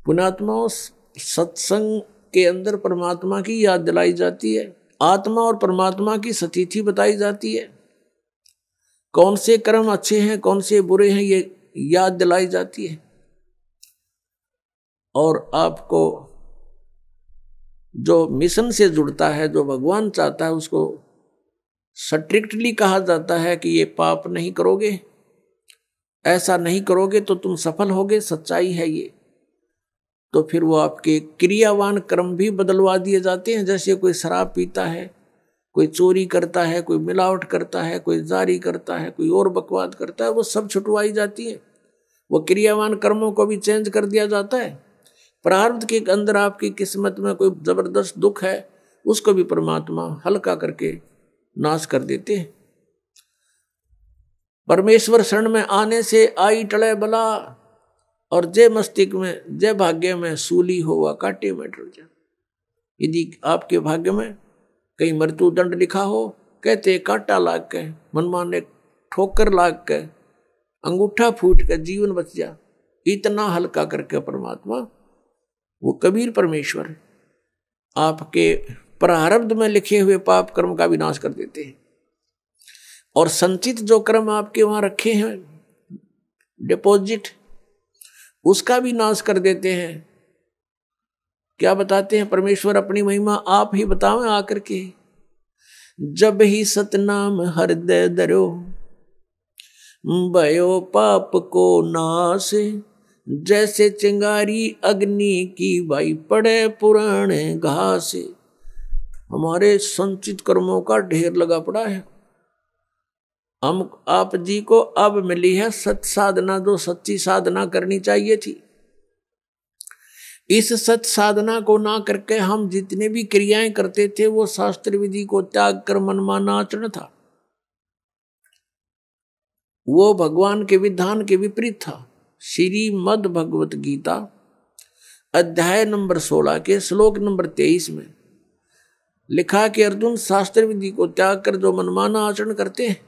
पुण्यात्माओं, सत्संग के अंदर परमात्मा की याद दिलाई जाती है, आत्मा और परमात्मा की स्थिति बताई जाती है, कौन से कर्म अच्छे हैं कौन से बुरे हैं ये याद दिलाई जाती है। और आपको जो मिशन से जुड़ता है, जो भगवान चाहता है, उसको स्ट्रिक्टली कहा जाता है कि ये पाप नहीं करोगे, ऐसा नहीं करोगे तो तुम सफल होगे, सच्चाई है ये। तो फिर वो आपके क्रियावान कर्म भी बदलवा दिए जाते हैं। जैसे कोई शराब पीता है, कोई चोरी करता है, कोई मिलावट करता है, कोई जारी करता है, कोई और बकवाद करता है, वो सब छुटवाई जाती है। वो क्रियावान कर्मों को भी चेंज कर दिया जाता है। प्रारब्ध के अंदर आपकी किस्मत में कोई जबरदस्त दुख है, उसको भी परमात्मा हल्का करके नाश कर देते हैं। परमेश्वर शरण में आने से आई टले बला, और जय मस्तिष्क में जय भाग्य में सूली होवा कांटे में टल जा। यदि आपके भाग्य में कहीं मृत्यु दंड लिखा हो, कहते कांटा लाग के, मनमान ने ठोकर लाग के, अंगूठा फूट के जीवन बच जा। इतना हल्का करके परमात्मा, वो कबीर परमेश्वर, आपके प्रारब्ध में लिखे हुए पाप कर्म का विनाश कर देते हैं। और संचित जो कर्म आपके वहां रखे हैं डिपॉजिट, उसका भी नाश कर देते हैं। क्या बताते हैं परमेश्वर अपनी महिमा, आप ही बतावें आकर के। जब ही सतनाम हृदय धरो, भयो पाप को नाश, जैसे चिंगारी अग्नि की भाई पड़े पुराने घास। हमारे संचित कर्मों का ढेर लगा पड़ा है। हम आप जी को अब मिली है सत्य साधना, जो सच्ची साधना करनी चाहिए थी। इस सत्य साधना को ना करके हम जितने भी क्रियाएं करते थे वो शास्त्र विधि को त्याग कर मनमाना आचरण था। वो भगवान के विधान के विपरीत था। श्रीमद् भगवत गीता अध्याय नंबर 16 के श्लोक नंबर 23 में लिखा कि अर्जुन, शास्त्र विधि को त्याग कर जो मनमाना आचरण करते हैं,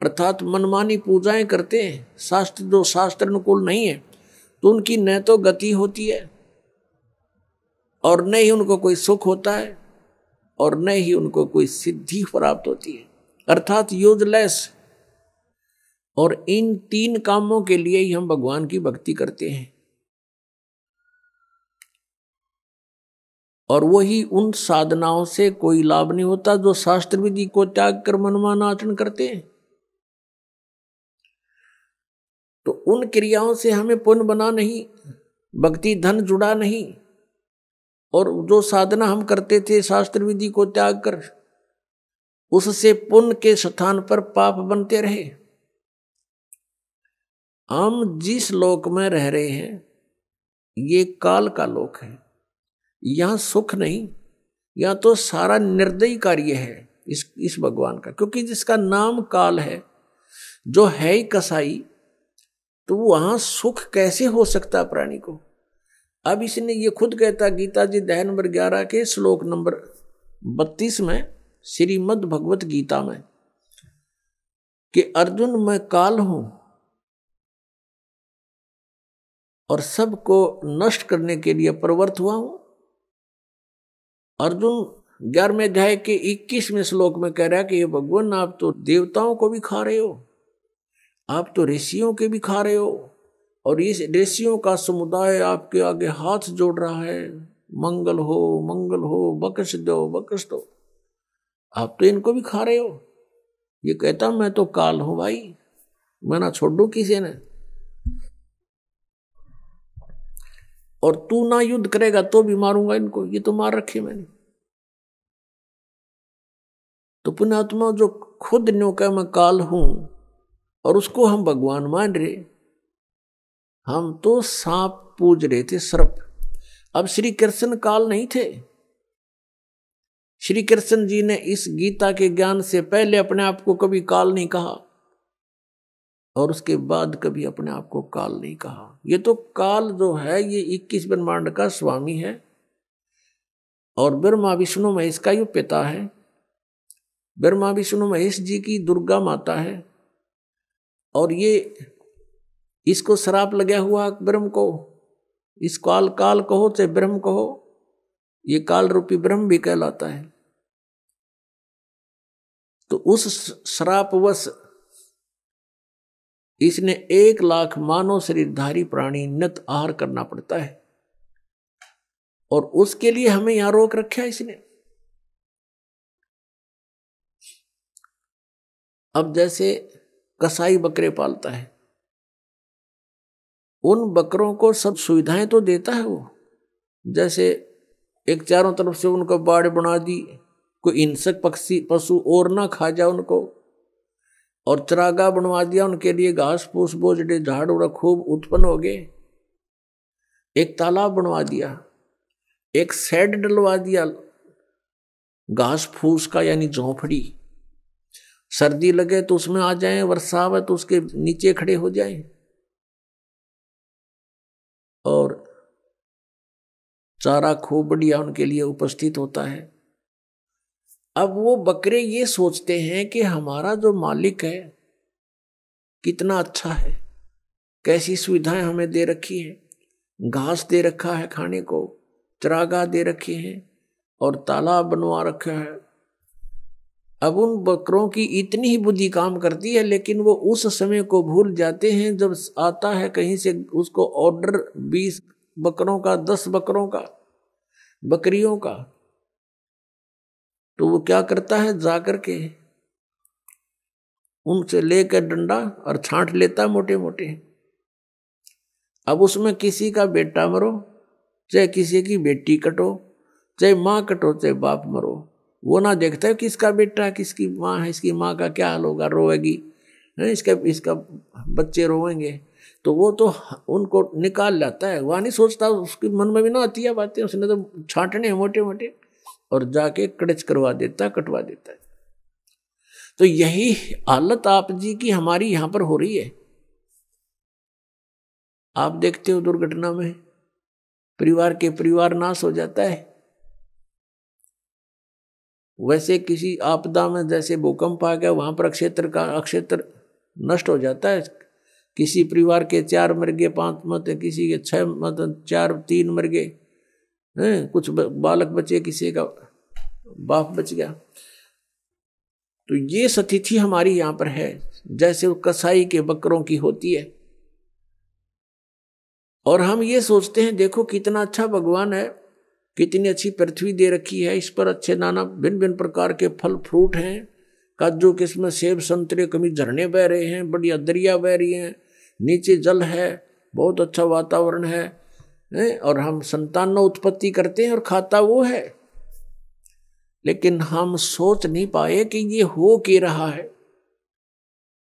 अर्थात मनमानी पूजाएं करते हैं, शास्त्र जो शास्त्र अनुकूल नहीं है, तो उनकी न तो गति होती है और न ही उनको कोई सुख होता है और न ही उनको कोई सिद्धि प्राप्त होती है, अर्थात यूजलेस। और इन तीन कामों के लिए ही हम भगवान की भक्ति करते हैं। और वही उन साधनाओं से कोई लाभ नहीं होता जो शास्त्र विधि को त्याग कर मनमाना आचरण करते हैं। तो उन क्रियाओं से हमें पुण्य बना नहीं, भक्ति धन जुड़ा नहीं। और जो साधना हम करते थे शास्त्र विधि को त्याग कर, उससे पुण्य के स्थान पर पाप बनते रहे। हम जिस लोक में रह रहे हैं ये काल का लोक है। यहां सुख नहीं, यहां तो सारा निर्दयी कार्य है इस भगवान का। क्योंकि जिसका नाम काल है, जो है ही कसाई, तो वहां सुख कैसे हो सकता प्राणी को। अब इसने ये खुद कहता, गीता जी अध्याय नंबर 11 के श्लोक नंबर 32 में श्रीमद् भगवत गीता में, कि अर्जुन मैं काल हूं और सबको नष्ट करने के लिए प्रवृत्त हुआ हूं। अर्जुन 11वें अध्याय के 21वें श्लोक में कह रहा है कि ये भगवान, आप तो देवताओं को भी खा रहे हो, आप तो ऋषियों के भी खा रहे हो, और इस ऋषियों का समुदाय आपके आगे हाथ जोड़ रहा है, मंगल हो, बख्श दो। आप तो इनको भी खा रहे हो। ये कहता मैं तो काल हूं भाई, मैं ना छोड़ दूं किसी ने, और तू ना युद्ध करेगा तो भी मारूंगा इनको, ये तो मार रखे मैंने। तो पुण्यात्मा जो खुद न्यों का मैं काल हूं और उसको हम भगवान मान रहे, हम तो सांप पूज रहे थे, सर्प। अब श्री कृष्ण काल नहीं थे। श्री कृष्ण जी ने इस गीता के ज्ञान से पहले अपने आप को कभी काल नहीं कहा और उसके बाद कभी अपने आप को काल नहीं कहा। ये तो काल जो है ये 21 ब्रह्मांड का स्वामी है और ब्रह्मा विष्णु महेश का ये पिता है। ब्रह्मा विष्णु महेश जी की दुर्गा माता है और ये इसको श्राप लगा हुआ ब्रह्म को, इस काल काल कहो चाहे ब्रह्म कहो, ये काल रूपी ब्रह्म भी कहलाता है। तो उस श्रापवश इसने 1,00,000 मानव शरीरधारी प्राणी नित आहार करना पड़ता है, और उसके लिए हमें यहां रोक रखा है इसने। अब जैसे कसाई बकरे पालता है, उन बकरों को सब सुविधाएं तो देता है वो, जैसे एक चारों तरफ से उनको बाड़ बना दी, कोई हिंसक पक्षी पशु और ना खा जाए उनको, और चरागाह बनवा दिया उनके लिए, घास फूस बोझड़े झाड़ उड़ा खूब उत्पन्न हो गए, एक तालाब बनवा दिया, एक शेड डलवा दिया घास फूस का यानी झोंपड़ी, सर्दी लगे तो उसमें आ जाएं, वर्षा आवे तो उसके नीचे खड़े हो जाएं, और चारा खूब बढ़िया उनके लिए उपस्थित होता है। अब वो बकरे ये सोचते हैं कि हमारा जो मालिक है कितना अच्छा है, कैसी सुविधाएं हमें दे रखी है, घास दे रखा है खाने को, चरागाह दे रखे हैं और तालाब बनवा रखा है। अब उन बकरों की इतनी ही बुद्धि काम करती है, लेकिन वो उस समय को भूल जाते हैं जब आता है कहीं से उसको ऑर्डर 20 बकरों का, 10 बकरों का, बकरियों का, तो वो क्या करता है, जाकर के उनसे लेकर डंडा और छांट लेता मोटे मोटे। अब उसमें किसी का बेटा मरो, चाहे किसी की बेटी कटो, चाहे माँ कटो, चाहे बाप मरो, वो ना देखता है किसका बेटा है, किसकी माँ है, इसकी माँ का क्या हाल होगा, रोएगी, इसका बच्चे रोएंगे, तो वो तो उनको निकाल लाता है, वह नहीं सोचता, उसके मन में भी ना आती है बातें, उसने तो छांटने हैं मोटे मोटे, और जाके कड़च करवा देता, कटवा देता है। तो यही हालत आप जी की हमारी यहां पर हो रही है। आप देखते हो दुर्घटना में परिवार नाश हो जाता है, वैसे किसी आपदा में जैसे भूकंप आ गया, वहां पर अक्षेत्र नष्ट हो जाता है, किसी परिवार के 4 मर गए, 5 मत, किसी के 6 मत, 4 3 मर गए, कुछ बालक बचे, किसी का बाप बच गया। तो ये स्थिति हमारी यहां पर है, जैसे वो कसाई के बकरों की होती है। और हम ये सोचते हैं देखो कितना अच्छा भगवान है, कितनी अच्छी पृथ्वी दे रखी है, इस पर अच्छे नाना भिन्न भिन्न प्रकार के फल फ्रूट हैं, काजू किस्म सेब संतरे, कभी झरने बह रहे हैं, बढ़िया दरिया बह रही हैं, नीचे जल है, बहुत अच्छा वातावरण है, और हम संतान उत्पत्ति करते हैं और खाता वो है। लेकिन हम सोच नहीं पाए कि ये हो क्या रहा है,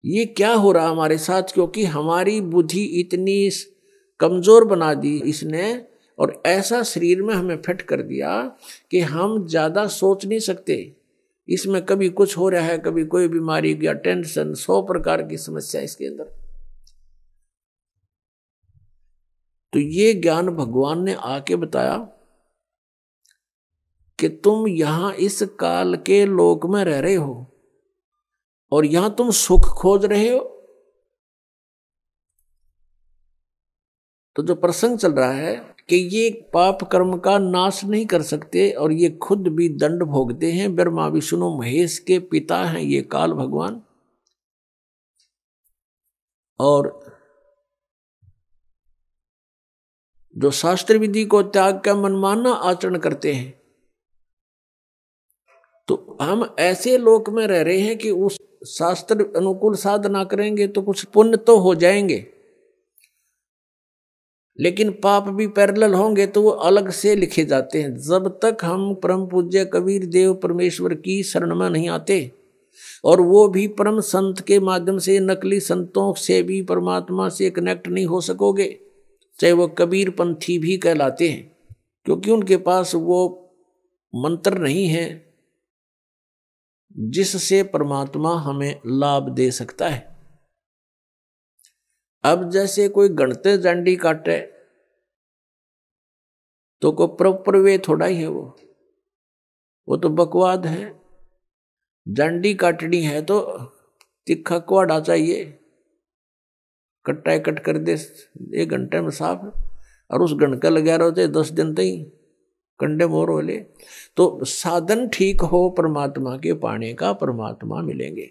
ये क्या हो रहा हमारे साथ, क्योंकि हमारी बुद्धि इतनी कमजोर बना दी इसने, और ऐसा शरीर में हमें फिट कर दिया कि हम ज्यादा सोच नहीं सकते। इसमें कभी कुछ हो रहा है, कभी कोई बीमारी या टेंशन, 100 प्रकार की समस्या इसके अंदर। तो ये ज्ञान भगवान ने आके बताया कि तुम यहां इस काल के लोक में रह रहे हो और यहां तुम सुख खोज रहे हो। तो जो प्रसंग चल रहा है कि ये पाप कर्म का नाश नहीं कर सकते और ये खुद भी दंड भोगते हैं। ब्रह्मा विष्णु महेश के पिता हैं ये काल भगवान, और जो शास्त्र विधि को त्याग का मनमाना आचरण करते हैं, तो हम ऐसे लोक में रह रहे हैं कि उस शास्त्र अनुकूल साधना करेंगे तो कुछ पुण्य तो हो जाएंगे, लेकिन पाप भी पैरेलल होंगे तो वो अलग से लिखे जाते हैं। जब तक हम परम पूज्य कबीर देव परमेश्वर की शरण में नहीं आते, और वो भी परम संत के माध्यम से, नकली संतों से भी परमात्मा से कनेक्ट नहीं हो सकोगे, चाहे वो कबीर पंथी भी कहलाते हैं, क्योंकि उनके पास वो मंत्र नहीं है जिससे परमात्मा हमें लाभ दे सकता है। अब जैसे कोई गणते जांडी काटे तो को प्रॉपर वे थोड़ा ही है, वो तो बकवाद है। जांडी काटनी है तो तिखा कुआड़ा चाहिए, कट्टा कट कर दे 1 घंटे में साफ, और उस गणका लगा रहे होते 10 दिन तक कंडे मोर होले। तो साधन ठीक हो परमात्मा के पाने का, परमात्मा मिलेंगे।